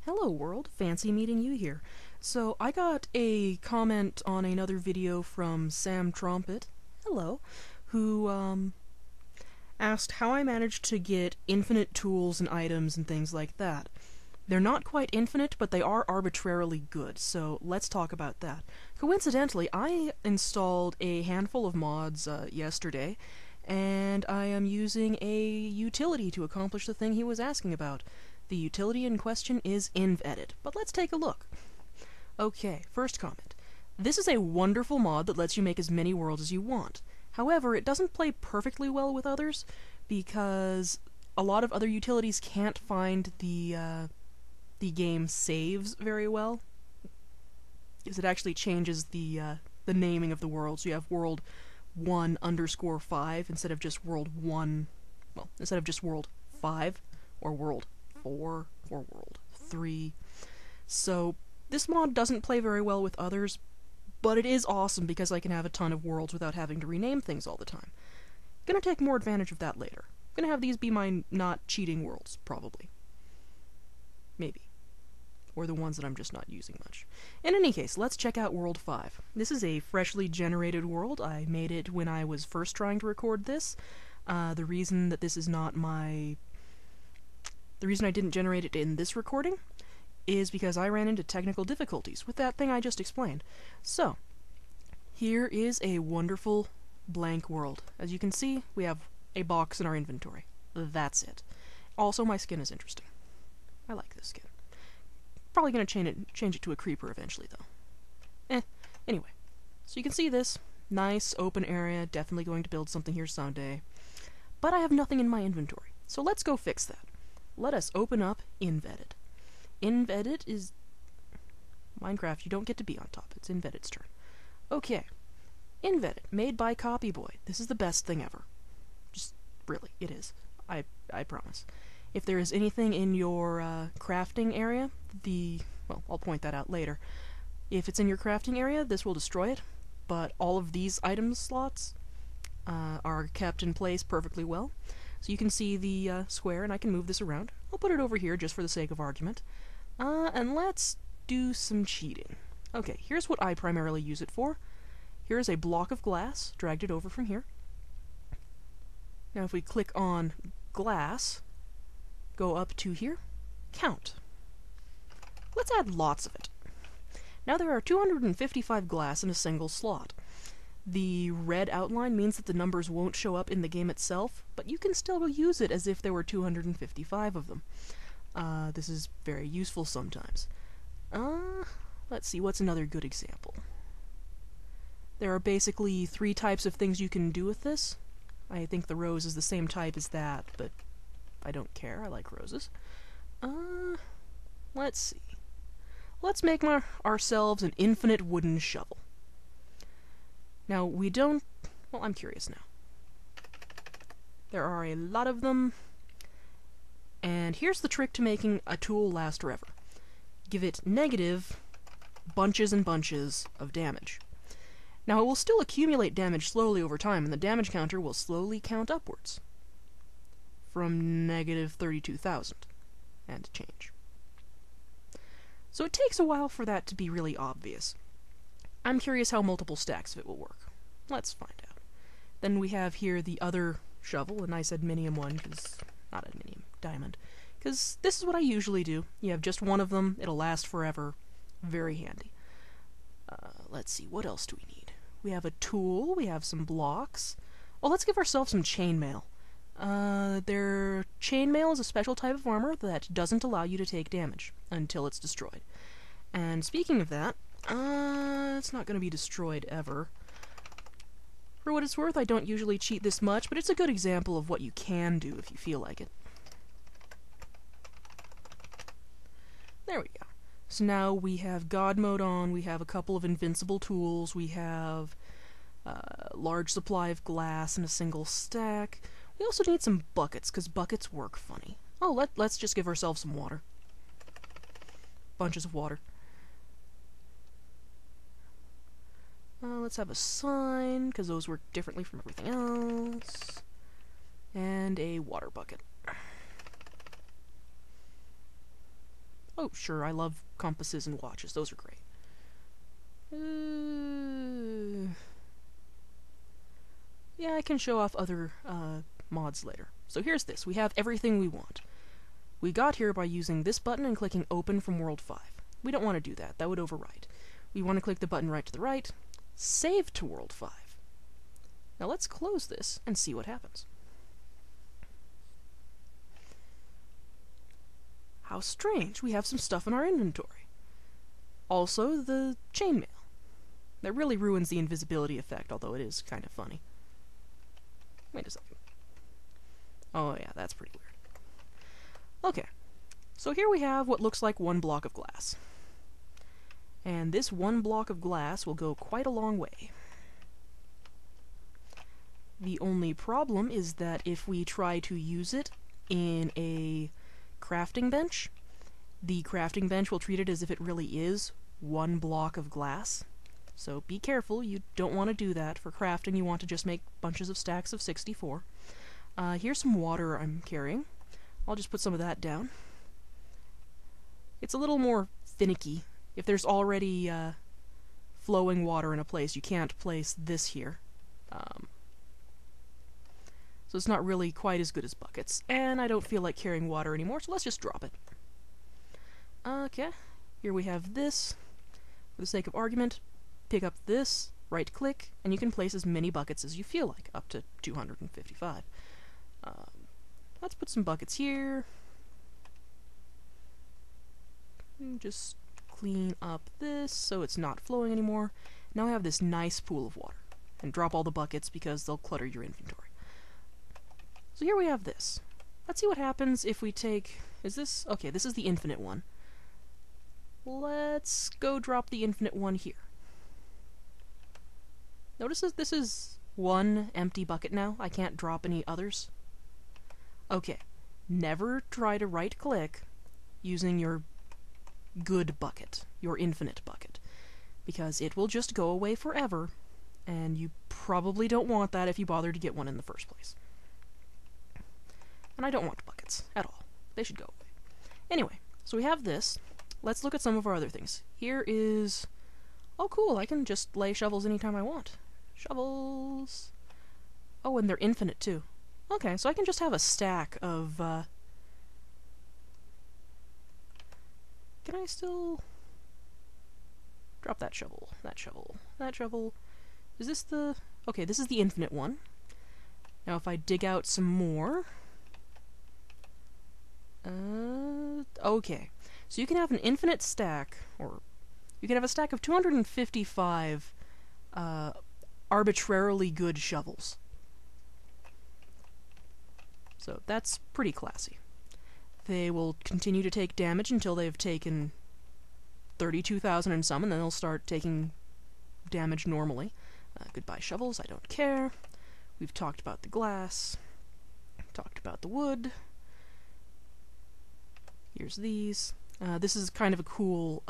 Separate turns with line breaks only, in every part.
Hello world, fancy meeting you here. So I got a comment on another video from Sam Trumpet, hello, who asked how I managed to get infinite tools and items and things like that. They're not quite infinite, but they are arbitrarily good, so let's talk about that. Coincidentally, I installed a handful of mods yesterday, and I am using a utility to accomplish the thing he was asking about. The utility in question is inv-edit, but let's take a look. Okay, first comment. This is a wonderful mod that lets you make as many worlds as you want. However, it doesn't play perfectly well with others, because a lot of other utilities can't find the game saves very well, because it actually changes the naming of the world. So you have world 1_5 instead of just world 1, well, instead of just world 5 or world 4 or world 3. So this mod doesn't play very well with others, but it is awesome because I can have a ton of worlds without having to rename things all the time. Gonna take more advantage of that later. Gonna have these be my not cheating worlds, probably. Maybe. Or the ones that I'm just not using much. In any case, let's check out World 5. This is a freshly generated world. I made it when I was first trying to record this. The reason that this is not my... The reason I didn't generate it in this recording is because I ran into technical difficulties with that thing I just explained. So, here is a wonderful blank world. As you can see, we have a box in our inventory. That's it. Also, my skin is interesting. I like this skin. Probably going to change it to a creeper eventually, though. Anyway. So you can see this. Nice, open area. Definitely going to build something here someday. But I have nothing in my inventory. So let's go fix that. Let us open up inv-edit. Inv-edit is... Minecraft, you don't get to be on top. It's inv-edit's turn. Okay. Inv-edit, made by Copyboy. This is the best thing ever. Just, really, it is. I promise. If there is anything in your crafting area, well, I'll point that out later. If it's in your crafting area, this will destroy it, but all of these item slots are kept in place perfectly well. So you can see the square, and I can move this around. I'll put it over here just for the sake of argument. And let's do some cheating. Okay, here's what I primarily use it for. Here's a block of glass, dragged it over from here. Now if we click on glass, go up to here, count. Let's add lots of it. Now there are 255 glass in a single slot. The red outline means that the numbers won't show up in the game itself, but you can still use it as if there were 255 of them. This is very useful sometimes. Let's see, what's another good example? There are basically 3 types of things you can do with this. I think the rose is the same type as that, but I don't care. I like roses. Let's see. Let's make ourselves an infinite wooden shovel. Now, we don't... Well, I'm curious now. There are a lot of them. And here's the trick to making a tool last forever. Give it negative bunches and bunches of damage. Now, it will still accumulate damage slowly over time, and the damage counter will slowly count upwards. From negative 32,000 and change. So it takes a while for that to be really obvious. I'm curious how multiple stacks of it will work. Let's find out. Then we have here the other shovel, and I said minium one, because not a minium, diamond. Because this is what I usually do. You have just one of them, it'll last forever. Very handy. Let's see, what else do we need? We have a tool, we have some blocks. Oh, let's give ourselves some chainmail. Chainmail is a special type of armor that doesn't allow you to take damage until it's destroyed. And speaking of that, it's not going to be destroyed ever. For what it's worth, I don't usually cheat this much, but it's a good example of what you can do if you feel like it. There we go. So now we have God mode on, we have a couple of invincible tools, we have a large supply of glass in a single stack. We also need some buckets, because buckets work funny. Oh, let's just give ourselves some water. Bunches of water. Let's have a sign, because those work differently from everything else. And a water bucket. Oh, sure, I love compasses and watches. Those are great. Yeah, I can show off other mods later. So here's this. We have everything we want. We got here by using this button and clicking Open from World 5. We don't want to do that. That would overwrite. We want to click the button right to the right, Save to World 5. Now let's close this and see what happens. How strange. We have some stuff in our inventory. Also, the chainmail. That really ruins the invisibility effect, although it is kind of funny. Wait a second. Oh yeah, that's pretty weird. Okay, so here we have what looks like one block of glass. And this one block of glass will go quite a long way. The only problem is that if we try to use it in a crafting bench, the crafting bench will treat it as if it really is one block of glass. So be careful, you don't want to do that. For crafting, you want to just make bunches of stacks of 64. Here's some water I'm carrying. I'll just put some of that down. It's a little more finicky. If there's already flowing water in a place, you can't place this here. So it's not really quite as good as buckets. And I don't feel like carrying water anymore, so let's just drop it. Okay, here we have this. For the sake of argument, pick up this, right-click, and you can place as many buckets as you feel like, up to 255. Let's put some buckets here. And just clean up this so it's not flowing anymore. Now I have this nice pool of water. And drop all the buckets because they'll clutter your inventory. So here we have this. Let's see what happens if we take... Is this... Okay, this is the infinite one. Let's go drop the infinite one here. Notice that this is one empty bucket now. I can't drop any others. Okay. Never try to right-click using your good bucket, your infinite bucket, because it will just go away forever, and you probably don't want that if you bother to get one in the first place. And I don't want buckets at all. They should go away. Anyway, so we have this. Let's look at some of our other things. Here is... Oh, cool, I can just lay shovels anytime I want. Shovels! Oh, and they're infinite, too. Okay, so I can just have a stack of, Can I still... Drop that shovel, that shovel, that shovel. Is this the... Okay, this is the infinite one. Now if I dig out some more... Okay. So you can have an infinite stack, or... You can have a stack of 255, arbitrarily good shovels. So that's pretty classy. They will continue to take damage until they've taken 32,000 and some, and then they'll start taking damage normally. Goodbye shovels, I don't care. We've talked about the glass. Talked about the wood. Here's these. This is kind of a cool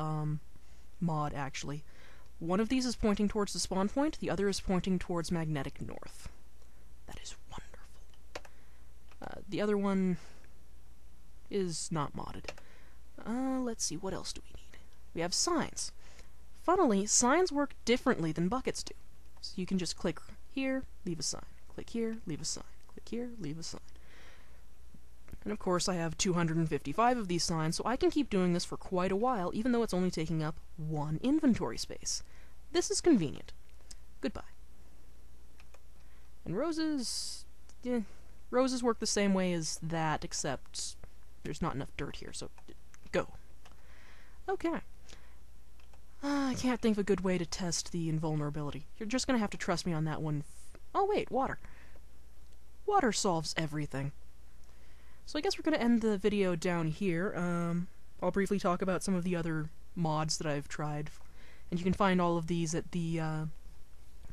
mod, actually. One of these is pointing towards the spawn point, the other is pointing towards magnetic north. That is wonderful. The other one is not modded. Let's see, what else do we need? We have signs. Funnily, signs work differently than buckets do. So you can just click here, leave a sign. Click here, leave a sign. Click here, leave a sign. And of course I have 255 of these signs, so I can keep doing this for quite a while, even though it's only taking up one inventory space. This is convenient. Goodbye. And roses... roses work the same way as that, except there's not enough dirt here, so go. Okay. I can't think of a good way to test the invulnerability. You're just gonna have to trust me on that one. Oh wait, water. Water solves everything. So I guess we're gonna end the video down here. I'll briefly talk about some of the other mods that I've tried. And you can find all of these at the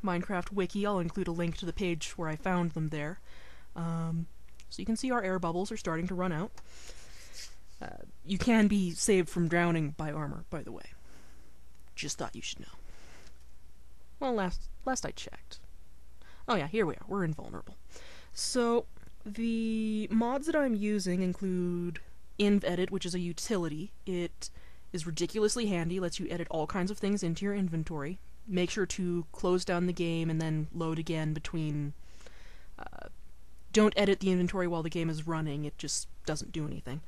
Minecraft wiki. I'll include a link to the page where I found them there. So you can see our air bubbles are starting to run out. You can be saved from drowning by armor, by the way. Just thought you should know. Well, last I checked. Oh yeah, here we are. We're invulnerable. So, the mods that I'm using include InvEdit, which is a utility. It is ridiculously handy, lets you edit all kinds of things into your inventory. Make sure to close down the game and then load again between... don't edit the inventory while the game is running, it just doesn't do anything.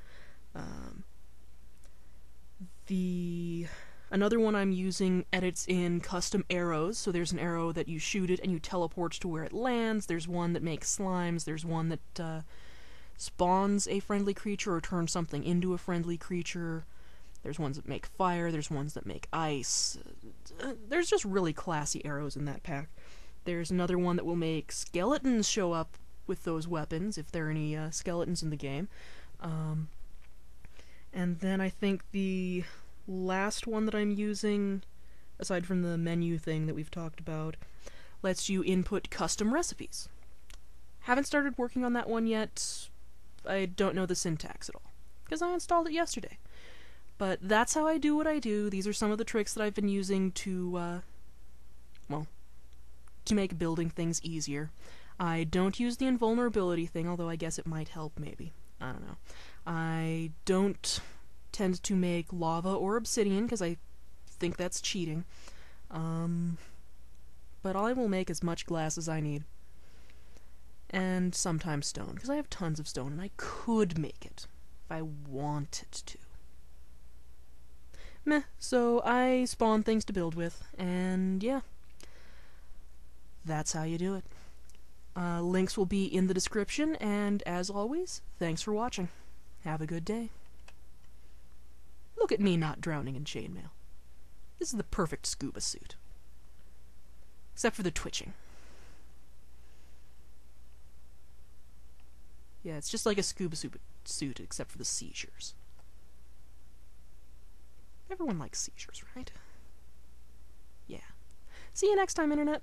Another one I'm using edits in custom arrows, so there's an arrow that you shoot it and you teleport to where it lands, there's one that makes slimes, there's one that spawns a friendly creature or turns something into a friendly creature, there's ones that make fire, there's ones that make ice, there's just really classy arrows in that pack. There's another one that will make skeletons show up with those weapons, if there are any skeletons in the game. And then I think the last one that I'm using, aside from the menu thing that we've talked about, lets you input custom recipes. Haven't started working on that one yet. I don't know the syntax at all, because I installed it yesterday. But that's how I do what I do. These are some of the tricks that I've been using to, to make building things easier. I don't use the invulnerability thing, although I guess it might help, maybe. I don't know. I don't tend to make lava or obsidian, because I think that's cheating. But I will make as much glass as I need. And sometimes stone, because I have tons of stone, and I could make it, if I wanted to. Meh, so I spawn things to build with, and yeah. That's how you do it. Links will be in the description, and as always, thanks for watching. Have a good day. Look at me not drowning in chainmail. This is the perfect scuba suit. Except for the twitching. Yeah, it's just like a scuba suit, except for the seizures. Everyone likes seizures, right? Yeah. See you next time, Internet.